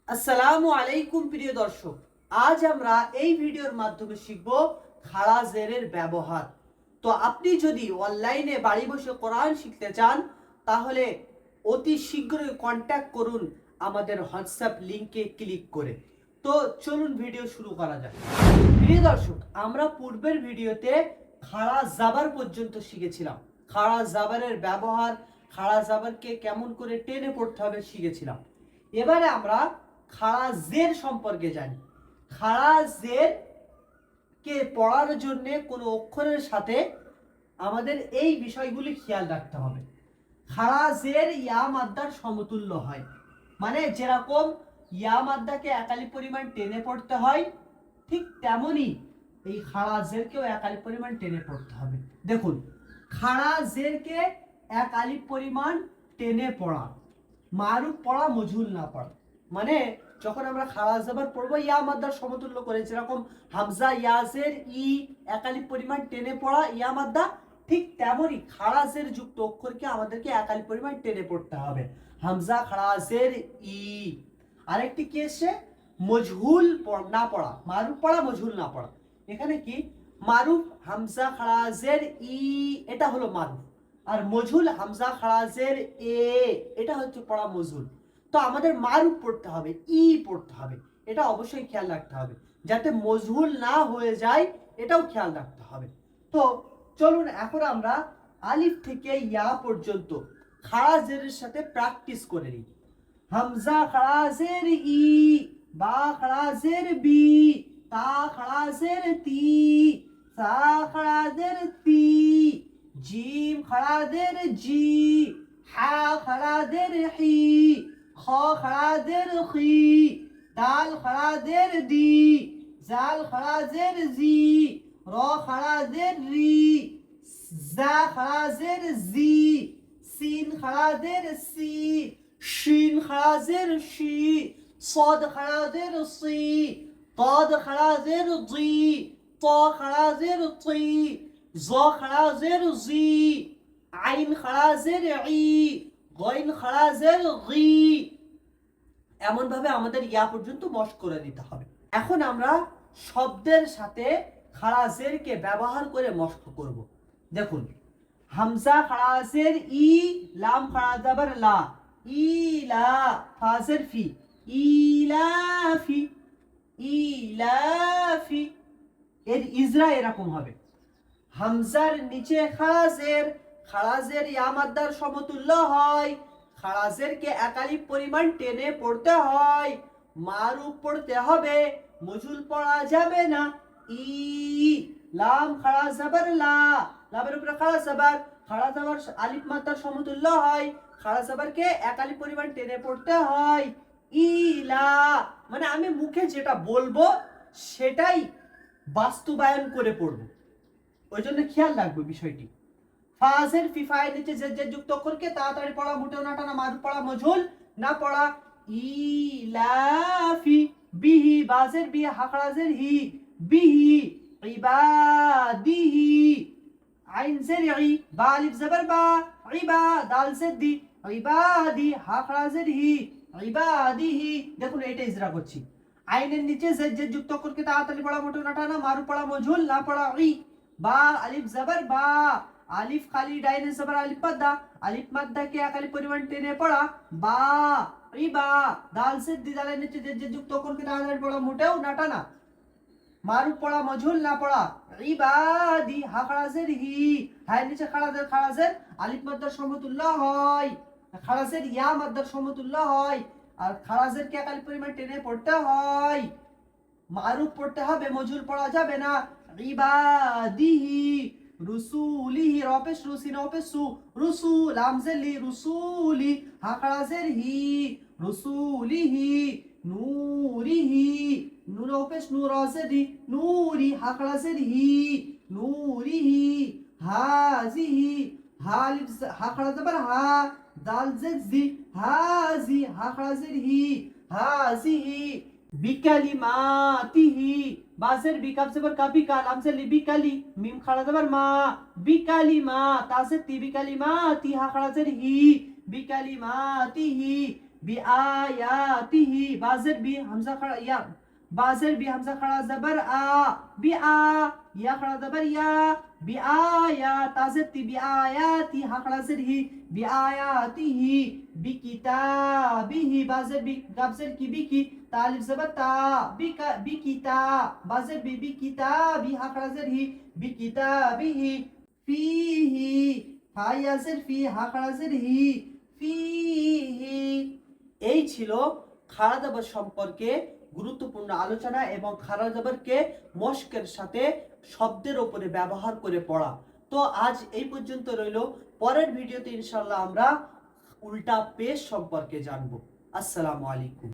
আসসালামু আলাইকুম প্রিয় দর্শক, আজ আমরা এই ভিডিওর মাধ্যমে শিখব খাড়া জেরের ব্যবহার। তো আপনি যদি অনলাইনে বাড়ি বসে কোরআন শিখতে চান তাহলে অতি শীঘ্রই কন্ট্যাক্ট করুন আমাদের হোয়াটসঅ্যাপ লিংকে ক্লিক করে। তো চলুন ভিডিও শুরু করা যাক। প্রিয় দর্শক, আমরা পূর্বের ভিডিওতে খাড়া জাবার পর্যন্ত শিখেছিলাম। খাড়া জাবারের ব্যবহার, খাড়া জাবারকে কেমন করে টেনে পড়তে হবে শিখেছিলাম। এবারে আমরা খাড়া জের সম্পর্কে জানি। খাড়া জের কে পড়ার জন্য কোনো অক্ষরের সাথে আমাদের এই বিষয়গুলি খেয়াল রাখতে হবে। খাড়া জের ইয়া মাদ্দার সমতুল্য হয়, মানে যেরকম ইয়া মাদ্দাকে একালি পরিমাণ টেনে পড়তে হয় ঠিক তেমনি এই খাড়া জেরকেও একালি পরিমাণ টেনে পড়তে হবে। দেখুন, খাড়া জেরকে এক আলিফ পরিমাণ টেনে পড়া, মারুফ পড়া, মজহুল না পড়া। মানে যখন আমরা খাড়া জাবার পড়বো ইয়া মাদ্দার সমতুল্য করে, যেরকম হামজা ইয়াজের ই এক আলিফ পরিমাণ টেনে পড়া ইয়া মাদ্দা, ঠিক তেমনি খাড়া জের যুক্ত অক্ষরকে আমাদেরকে এক আলিফ পরিমাণ টেনে পড়তে হবে। হামজা খাড়া জের ই। আরেকটি কি এসছে? মজহুল না পড়া, মারুফ পড়া, মজহুল না পড়া। এখানে কি মারুফ হামজা খাড়া জের ই, এটা হলো মারুফ। আর মজহুল হামজা খাড়া জের এ, এটা হচ্ছে পড়া মজহুল। তো আমাদের মারুফ পড়তে হবে, ই পড়তে হবে, এটা অবশ্যই খেয়াল রাখতে হবে যাতে মজহুল না হয়ে যায়, এটাও খেয়াল রাখতে হবে। তো চলুন এখন আমরা আলিফ থেকে ইয়া পর্যন্ত খাড়া জেরের সাথে প্র্যাকটিস করে নিই। হামজা খাড়া জের ই, বা খাড়া জের বি, তা খাড়া জের তি, সা খাড়া জের তি, জিম খাড়া জের জি, হা খাড়া জের হি, খ খাড়া জের খি, দাল খাড়া জের দি, জাল খাড়া জের জি, র খাড়া জের রি, জা খাড়া জের জি, সিন খাড়া জের সি, শিন খাড়া জের শি, صاد খাড়া জের সি, ضاد খাড়া জের জি, ত খাড়া জের তি, জ খাড়া জের জি, আইন খাড়া জের ই, গইন খাড়া জের গি। এমন ভাবে আমাদের ইয়া পর্যন্ত মশ করে নিতে হবে। এখন আমরা শব্দের সাথে খাড়া জেরকে ব্যবহার করে মস্ক করব। দেখুন, হামজা খাড়া জের ই, লাম খাড়া জাবার লা, ইলা, ফাজের ফি, ইলাফি, ইলাফি। এর ইজরা এরকম হবে, হামজার নিচে খাড়া জের, খাড়া জের ইয়া মাদ্দার সমতুল্য হয়। খাড়া জেরকে এক আলিফ পরিমাণ টেনে পড়তে হয়, মারুফ পড়তে হবে, মজুল পড়া যাবে না। ই, লাম খাড়া জাবার লা, লামের উপরে খাড়া জাবার, খাড়া জাবার আলিফ মাদ্দার সমতুল্য হয়, খাড়া জাবারকে এক আলিফ পরিমাণ টেনে পড়তে হয়। ইলা, মানে আমি মুখে যেটা বলবো সেটাই বাস্তবায়ন করে পড়বো, ওই জন্য খেয়াল রাখবো বিষয়টি। ফাজের ফিফায়ের নিচে যে যুক্ত অক্ষরকে তাড়াতাড়ি পড়া, মোটেও না টানা, মারুফ পড়া, মজহুল না পড়া। ইলাফি, বিহি, বাজের বি, হাকরাজের হি, বিহি, ইবাদিহি, আইন জের ই, বা আলিফ জবর বা, ইবা, দাল জের দি, ইবাদি, হাকরাজের হি, ইবাদিহি। দেখুন এটা ইজরা করছি। আইনের নিচে যে যুক্ত অক্ষরকে তাড়াতাড়ি পড়া, মোটেও না টানা, মারুফ পড়া, মজহুল না পড়া। ই, বা আলিফ জবর বা, আলিফ খালি ডাইনে জবর আলিফ মাদ্দা, আলিফ মাদ্দাকে এক আলিফ পরিমাণ টেনে পড়া, বা, ইবা, দাল জের দি, দালের নিচে যে যুক্ত অক্ষরকে তাড়াতাড়ি পড়া, মোটেও না টানা, মারুফ পড়া, মজহুল না পড়া। ইবাদি, হা খাড়া জের হি, হায়ের নিচে খাড়া জের আলিফ মাদ্দার সমতুল্য হয়, খাড়া জের ইয়া মাদ্দার সমতুল্য হয়। আর খাড়া জেরকে এক আলিফ পরিমাণ টেনে পড়তে হয়, মারুফ পড়তে হবে, মজহুল পড়া যাবে না। ইবাদিহি, রুসুলিহি, রপেশ রুসি নপেশু, রুসুল, আমজেলি, রুসুলি, হাকরাজের হি, রুসুলিহি, নূরিহি, নূরপেশ নূরজেরি, নূরি, হাকরাজের হি, নূরিহি, হাজিহি, হালিফ হাকরাজাবার হা, দাল জেজি, হাজি, হাকরাজের হি, হাজিহি, বিকালিমাতিহি, বাজের বি, কাফ জবর কা, বিকা, লাম জের লি, বিকালি, মিম খাড়া জবর মা, বিকালিমা, তাজের তি, বিকালিমাতি, হা খাড়া জের হি, বিকালিমাতিহি, বিআয়াতিহি, বাজের বি হামজা খাড়া ইয়া, বাজের বি হামজা খাড়া জবর আ, বিআ, ইয়া খাড়া জবর ইয়া, বিআয়া, তাজের তি বিআয়াতি, হা খাড়া জের হি, বিআয়াতিহি, বিকিতাবিহি, বাজের বি গাবজের কি বিকি, তালিফ জবর তা, বিকা বিকিতা, বাজের বি বিকিতাবি, হা খাড়া জের হি, বিকিতাবিহি, ফিহি, হা ইয়াজের ফি, হা খাড়া জের হি, ফিহি। এই ছিল খাড়া জবর সম্পর্কে গুরুত্বপূর্ণ আলোচনা এবং খাড়া জবরকে মশকের সাথে শব্দের উপরে ব্যবহার করে পড়া। তো আজ এই পর্যন্ত রইল। পরের ভিডিওতে ইনশাআল্লাহ আমরা উল্টা পেশ সম্পর্কে জানবো। আসসালামু আলাইকুম।